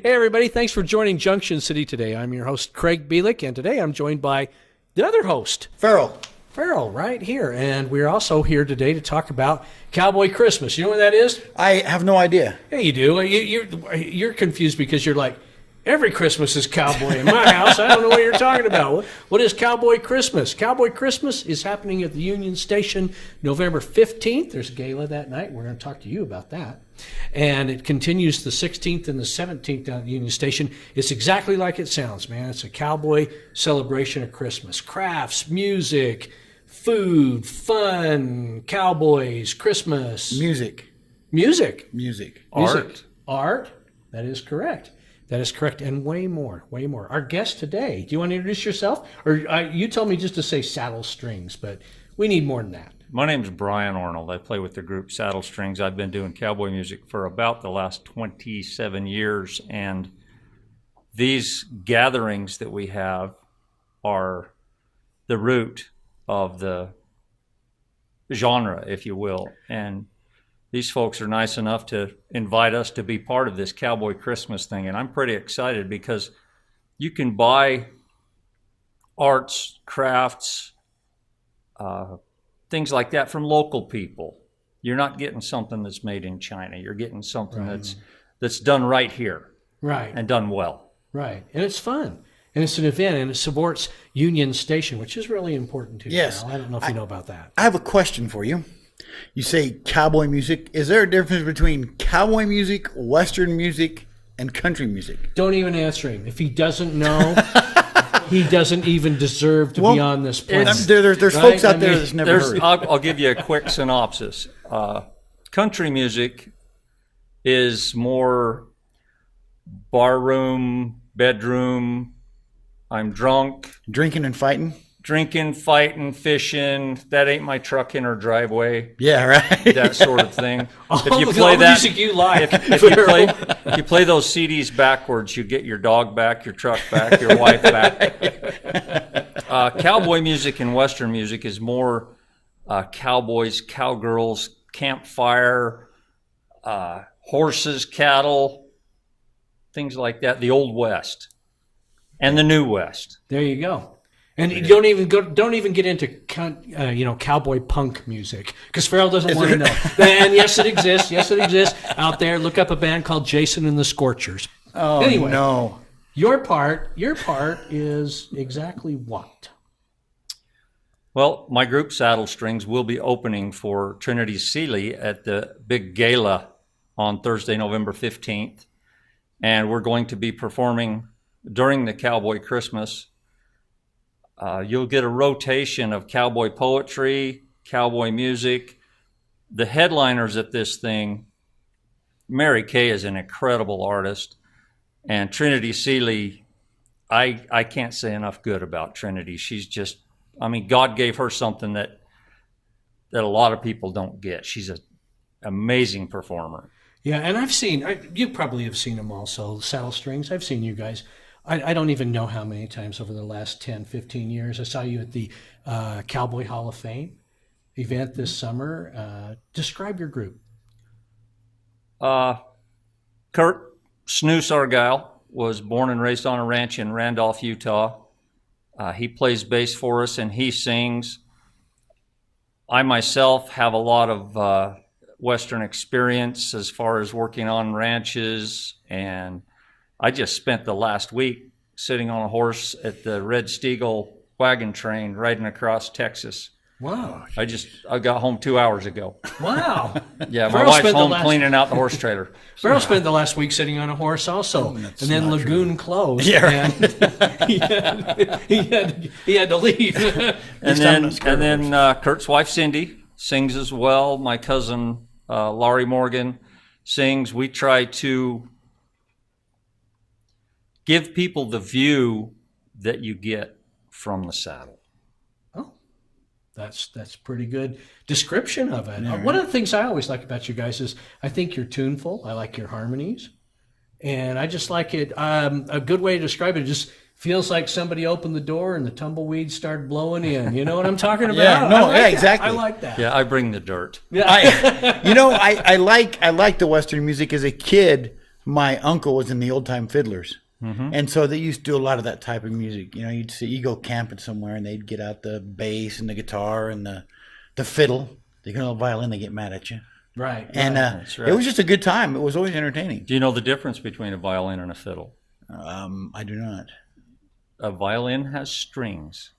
Hey, everybody. Thanks for joining Junction City today. I'm your host, Craig Bielick, and today I'm joined by the other host, Farrell, right here. And we're also here today to talk about Cowboy Christmas. You know what that is? I have no idea. Yeah, you do. You're confused because you're like, every Christmas is Cowboy in my house. I don't know what you're talking about. What is Cowboy Christmas? Cowboy Christmas is happening at the Union Station November 15th. There's a gala that night. We're going to talk to you about that. And it continues the 16th and the 17th down at the Union Station. It's exactly like it sounds, man. It's a cowboy celebration of Christmas. Crafts, music, food, fun, cowboys, Christmas. Music. Art. That is correct. And way more. Our guest today, do you want to introduce yourself? Or you told me just to say Saddle Strings, but we need more than that. My name's Brian Arnold. I play with the group Saddle Strings. I've been doing cowboy music for about the last 27 years, and these gatherings that we have are the root of the genre, if you will. And these folks are nice enough to invite us to be part of this Cowboy Christmas thing, and I'm pretty excited because you can buy arts, crafts, things like that from local people. You're not getting something that's made in China. You're getting something that's done right here, right, and done well, right, and it's fun. And it's an event, and it supports Union Station, which is really important too. Yes, Carol. I don't know if you know about that. I have a question for you. You say cowboy music. Is there a difference between cowboy music, Western music, and country music? Don't even answer him. If he doesn't know, he doesn't even deserve to be on this planet. There's right? Folks out there that's never heard. I'll give you a quick synopsis. Country music is more barroom, bedroom, I'm drunk. Drinking and fighting? Drinking, fighting, fishing. That ain't my truck in her driveway. Yeah, right. That sort of thing. If you play that music you like, if you play those CDs backwards, you get your dog back, your truck back, your wife back. Cowboy music and Western music is more cowboys, cowgirls, campfire, horses, cattle, things like that. The Old West and the New West. There you go. And you don't even get into cowboy punk music because Farrell doesn't want to know. And yes, it exists. Out there. Look up a band called Jason and the Scorchers. Oh, anyway, no. Your part is exactly what? Well, my group Saddle Strings will be opening for Trinity Seeley at the big gala on Thursday, November 15th, and we're going to be performing during the Cowboy Christmas. You'll get a rotation of cowboy poetry, cowboy music. The headliners at this thing, Mary Kay is an incredible artist, and Trinity Seeley, I can't say enough good about Trinity. She's just, God gave her something that a lot of people don't get. She's an amazing performer. Yeah, and you probably have seen them also, Saddle Strings. I've seen you guys. I don't even know how many times over the last 10, 15 years. I saw you at the Cowboy Hall of Fame event this summer. Describe your group. Kurt Snooze Argyle was born and raised on a ranch in Randolph, Utah. He plays bass for us and he sings. I myself have a lot of Western experience as far as working on ranches, and I just spent the last week sitting on a horse at the Red Steagle wagon train riding across Texas. Wow. I got home 2 hours ago. Wow. Yeah, my wife's home cleaning out the horse trailer. Farrell spent the last week sitting on a horse also. And then Lagoon closed. Yeah. And he had to leave. and then Kurt's wife Cindy sings as well. My cousin Laurie Morgan sings. We try to give people the view that you get from the saddle. Oh, that's pretty good description of it. Yeah, One of the things I always like about you guys is I think you're tuneful. I like your harmonies. And I just like it. A good way to describe it just feels like somebody opened the door and the tumbleweeds started blowing in. You know what I'm talking about? Yeah, no, yeah, exactly. I like that. Yeah, I bring the dirt. Yeah. I like the Western music. As a kid, my uncle was in the Old Time Fiddlers. And so they used to do a lot of that type of music. You know, you go camping somewhere and they'd get out the bass and the guitar and the fiddle. They can violin, they get mad at you. Right. And That's right. it was just a good time. It was always entertaining. Do you know the difference between a violin and a fiddle? I do not. A violin has strings,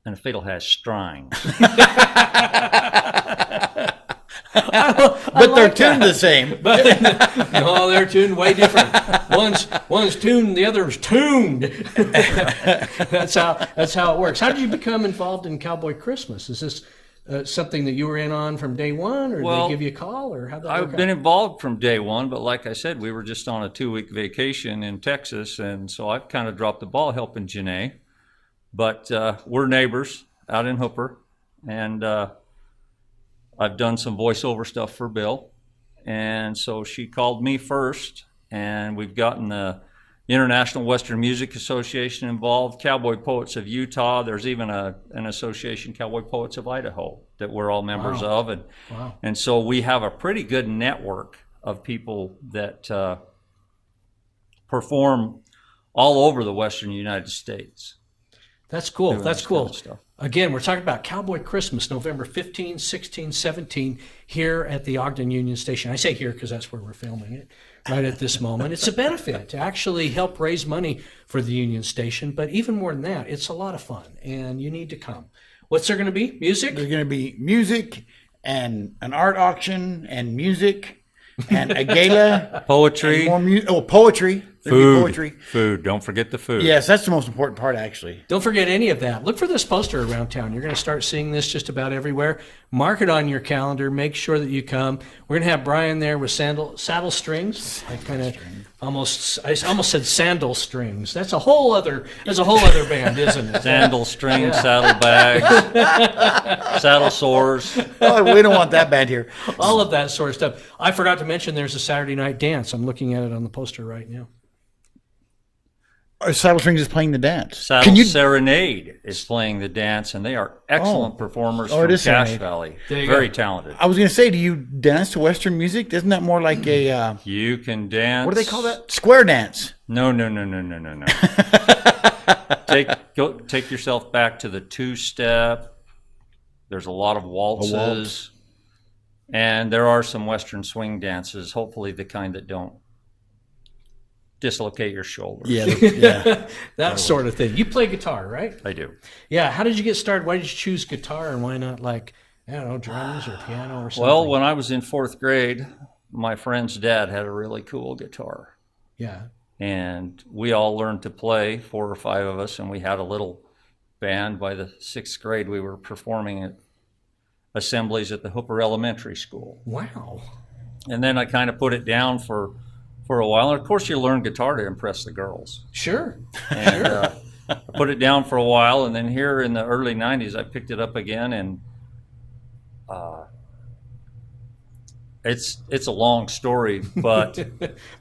and a fiddle has strings. But they're tuned the same. No, they're tuned way different. One's tuned, the other's tuned. That's how it works. How did you become involved in Cowboy Christmas? Is this something that you were in on from day one, or did Well, they give you a call, or how did that I've work been out? involved from day one, but like I said, we were just on a 2-week vacation in Texas, and so I've kind of dropped the ball helping Janae. But we're neighbors out in Hooper, and I've done some voiceover stuff for Bill, and so she called me first, and we've gotten the International Western Music Association involved, Cowboy Poets of Utah. There's even an association, Cowboy Poets of Idaho, that we're all members of, and so we have a pretty good network of people that perform all over the Western United States. That's cool. doing That's this cool. kind of stuff. Again, we're talking about Cowboy Christmas, November 15, 16, 17, here at the Ogden Union Station. I say here because that's where we're filming it, right at this moment. It's a benefit to actually help raise money for the Union Station, but even more than that, it's a lot of fun, and you need to come. What's there going to be? Music? There's going to be music and an art auction and music and a gala. Poetry, More poetry. There'll be poetry. food. Don't forget the food. Yes, that's the most important part, actually. Don't forget any of that. Look for this poster around town. You're going to start seeing this just about everywhere. Mark it on your calendar. Make sure that you come. We're going to have Brian there with saddle strings. I almost said sandal strings. That's a whole other band, isn't it? Sandal strings, saddle bags, saddle sores. Oh, we don't want that band here. All of that sort of stuff. I forgot to mention there's a Saturday night dance. I'm looking at it on the poster right now. Saddle Strings is playing the dance. Saddle Serenade is playing the dance, and they are excellent performers it from is Cache Serenade. Valley. There you Very go. talented. I was going to say, do you dance to Western music? Isn't that more like a, You can dance. what do they call that? Square dance. No. Take yourself back to the 2-step. There's a lot of waltzes. waltz. And there are some Western swing dances, hopefully the kind that don't dislocate your shoulders. Yeah. That sort of thing. You play guitar, right? I do. Yeah. How did you get started? Why did you choose guitar, and why not, like, I don't know, drums or piano or something? Well, when I was in 4th grade, my friend's dad had a really cool guitar. Yeah. And we all learned to play, 4 or 5 of us, and we had a little band. By the 6th grade, we were performing at assemblies at the Hooper Elementary School. Wow. And then I kind of put it down for a while. And of course, you learn guitar to impress the girls. Sure. And I put it down for a while, and then here in the early 90s, I picked it up again, and it's a long story, but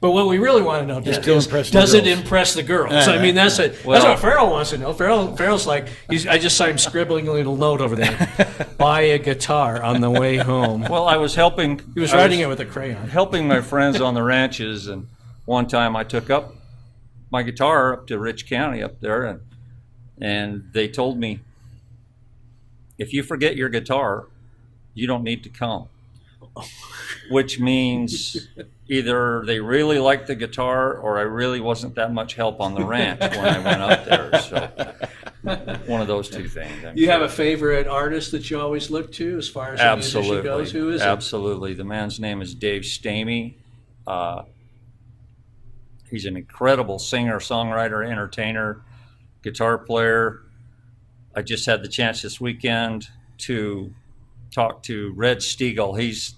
But what we really want to know is, still impress the does it girls. impress the girls? I mean, that's that's what Farrell wants to know. Farrell's like, I just saw him scribbling a little note over there. Buy a guitar on the way home. well, I was helping. He was writing it with a crayon. Helping my friends on the ranches, and one time I took up my guitar up to Rich County up there, and they told me, if you forget your guitar, you don't need to come. Which means either they really liked the guitar, or I really wasn't that much help on the ranch when I went up there. So one of those two things. You have a favorite artist that you always look to as far as the musician goes? Who is it? Absolutely. The man's name is Dave Stamey. He's an incredible singer, songwriter, entertainer, guitar player. I just had the chance this weekend to talk to Red Stiegel. He's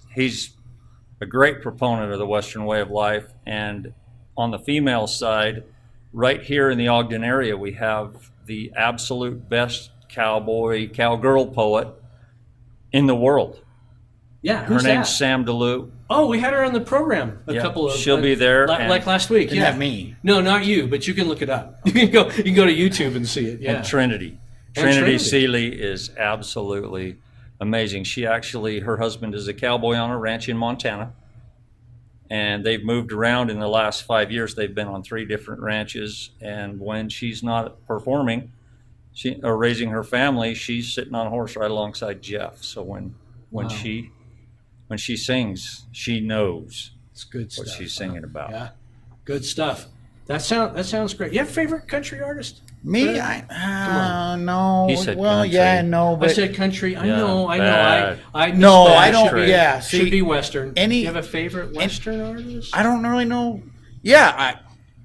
a great proponent of the Western way of life. And on the female side, right here in the Ogden area, we have the absolute best cowgirl poet in the world. Yeah, Her who's name's that? Sam DeLue. Oh, we had her on the program a Yeah, couple of. she'll be there, and- like last week. Isn't Yeah, that me? No, not you, but you can look it up. You can go to YouTube and see it. Yeah. And Trinity. And Trinity Trinity. Seeley is absolutely amazing. Her husband is a cowboy on a ranch in Montana. And they've moved around in the last 5 years. They've been on 3 different ranches. And when she's not performing, or raising her family, she's sitting on a horse right alongside Jeff. So when Wow. she sings, she knows It's good stuff. what she's singing about. Yeah, good stuff. That sounds great. You have a favorite country artist? Me, Fred? no. He said well, country. yeah, no, I but said country. I Yeah, know. bad. I No, missed that. I don't- Should be- yeah, should see, be Western. any- you have a favorite Western artist? I don't really know. Yeah,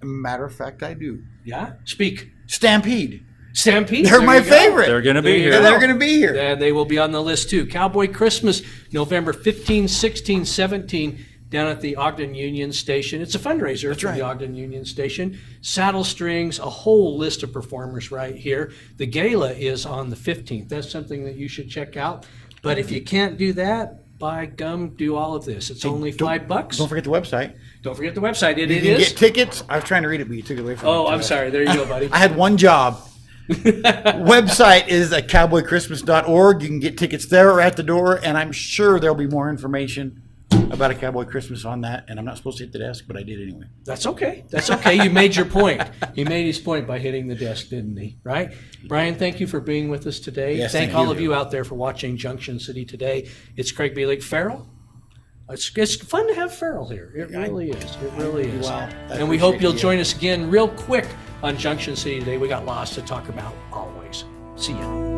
matter of fact, I do. Yeah, speak. Stampede. Stampede. They're there my you go. favorite. They're going to be There you here. go. They're going to be here. And they will be on the list too. Cowboy Christmas, November 15, 16, 17, down at the Ogden Union Station. It's a fundraiser for right. the Ogden Union Station. Saddle Strings, a whole list of performers right here. The gala is on the 15th. That's something that you should check out. But if you can't do that, by gum, do all of this. It's only $5. Don't forget the website. Don't forget the website. It You can is. get tickets. I was trying to read it, but you took it away from me. Oh, I'm sorry. There you go, buddy. I had one job. Website is at cowboychristmas.org. You can get tickets there or at the door, and I'm sure there'll be more information about a Cowboy Christmas on that. And I'm not supposed to hit the desk, but I did anyway. That's okay. That's okay. You made your point. He made his point by hitting the desk, didn't he? Right? Brian, thank you for being with us today. Yes, thank thank all you. of you out there for watching Junction City today. It's Craig Bielik. Farrell, it's fun to have Farrell here. It really is. It really is. Wow. I And we hope appreciate you'll it, yeah. join us again real quick on Junction City today. We got lots to talk about always. See ya.